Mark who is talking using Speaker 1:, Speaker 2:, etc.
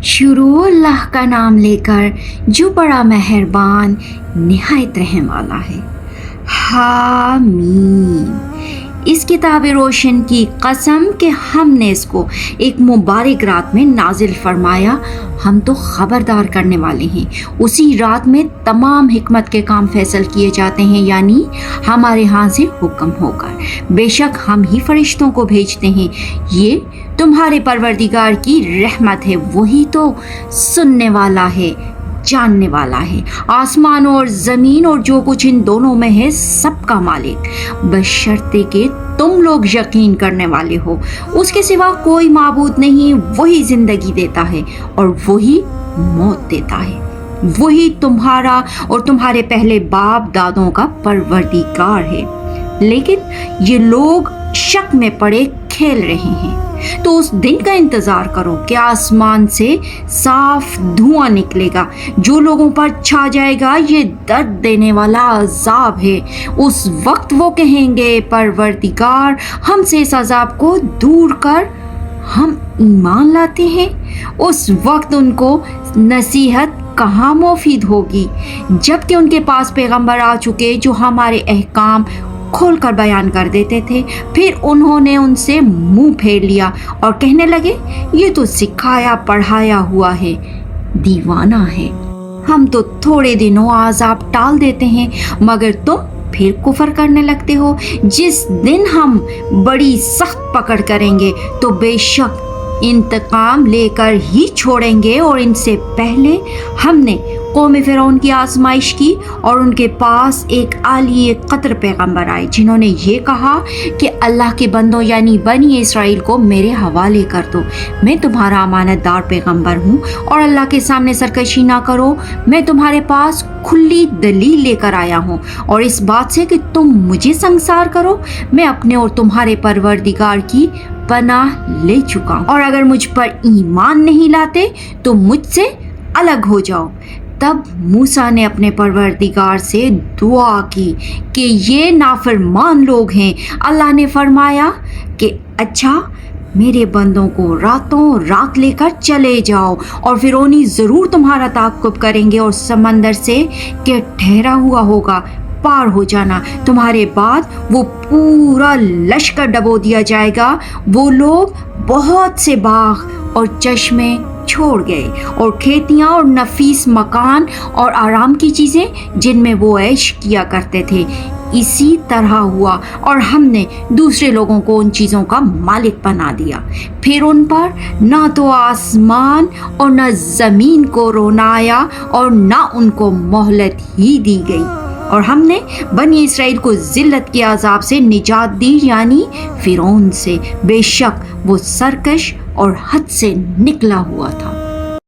Speaker 1: شروع اللہ کا نام لے کر جو بڑا مہربان نہایت رحم والا ہے۔ حامیم۔ اس کتاب روشن کی قسم کہ ہم نے اس کو ایک مبارک رات میں نازل فرمایا، ہم تو خبردار کرنے والے ہیں۔ اسی رات میں تمام حکمت کے کام فیصل کیے جاتے ہیں، یعنی ہمارے ہاں سے حکم ہو کر۔ بے شک ہم ہی فرشتوں کو بھیجتے ہیں، یہ تمہارے پروردگار کی رحمت ہے، وہی تو سننے والا ہے، جاننے والا ہے۔ آسمان اور زمین اور جو کچھ ان دونوں میں ہے سب کا مالک، بشرطے کہ تم لوگ یقین کرنے والے ہو۔ اس کے سوا کوئی معبود نہیں، وہی زندگی دیتا ہے اور وہی موت دیتا ہے، وہی تمہارا اور تمہارے پہلے باپ دادوں کا پروردگار ہے، لیکن یہ لوگ شک میں پڑے کھیل رہے ہیں۔ تو اس دن کا انتظار کرو کہ آسمان سے صاف دھواں نکلے گا، جو لوگوں پر چھا جائے گا، یہ درد دینے والا عذاب ہے۔ اس وقت وہ کہیں گے، پروردگار ہم سے اس عذاب کو دور کر، ہم ایمان لاتے ہیں۔ اس وقت ان کو نصیحت کہاں مفید ہوگی، جبکہ ان کے پاس پیغمبر آ چکے جو ہمارے احکام کھول کر بیان کر دیتے تھے۔ پھر انہوں نے ان سے منہ پھیر لیا اور کہنے لگے، یہ تو سکھایا پڑھایا ہوا ہے، دیوانہ ہے، ہم تو تھوڑے دنوں عذاب ٹال دیتے ہیں مگر تم پھر کفر کرنے لگتے ہو۔ جس دن ہم بڑی سخت پکڑ کریں گے تو بے شک انتقام لے کر ہی چھوڑیں گے، اور ان سے پہلے ہم نے قوم فرعون کی آزمائش کی اور ان کے پاس ایک عالی قدر پیغمبر آئے جنہوں نے یہ کہا کہ اللہ کے بندوں یعنی بنی اسرائیل کو میرے حوالے کر دو، میں تمہارا امانت دار پیغمبر ہوں، اور اللہ کے سامنے سرکشی نہ کرو، میں تمہارے پاس کھلی دلیل لے کر آیا ہوں، اور اس بات سے کہ تم مجھے سنگسار کرو، میں اپنے اور تمہارے پروردگار کی پناہ لے چکا ہوں، اور اگر مجھ پر ایمان نہیں لاتے تو مجھ سے الگ ہو جاؤ۔ تب موسیٰ نے اپنے پروردگار سے دعا کی کہ یہ نافرمان لوگ ہیں۔ اللہ نے فرمایا کہ اچھا، میرے بندوں کو راتوں رات لے کر چلے جاؤ، اور فرعونی ضرور تمہارا تعاقب کریں گے، اور سمندر سے کہ ٹھہرا ہوا ہوگا پار ہو جانا، تمہارے بعد وہ پورا لشکر ڈبو دیا جائے گا۔ وہ لوگ بہت سے باغ اور چشمے چھوڑ گئے، اور کھیتیاں اور نفیس مکان اور آرام کی چیزیں جن میں وہ عیش کیا کرتے تھے۔ اسی طرح ہوا، اور ہم نے دوسرے لوگوں کو ان چیزوں کا مالک بنا دیا۔ پھر ان پر نہ تو آسمان اور نہ زمین کو رونا آیا، اور نہ ان کو مہلت ہی دی گئی، اور ہم نے بنی اسرائیل کو ذلت کے عذاب سے نجات دی، یعنی فرعون سے۔ بے شک وہ سرکش اور حد سے نکلا ہوا تھا۔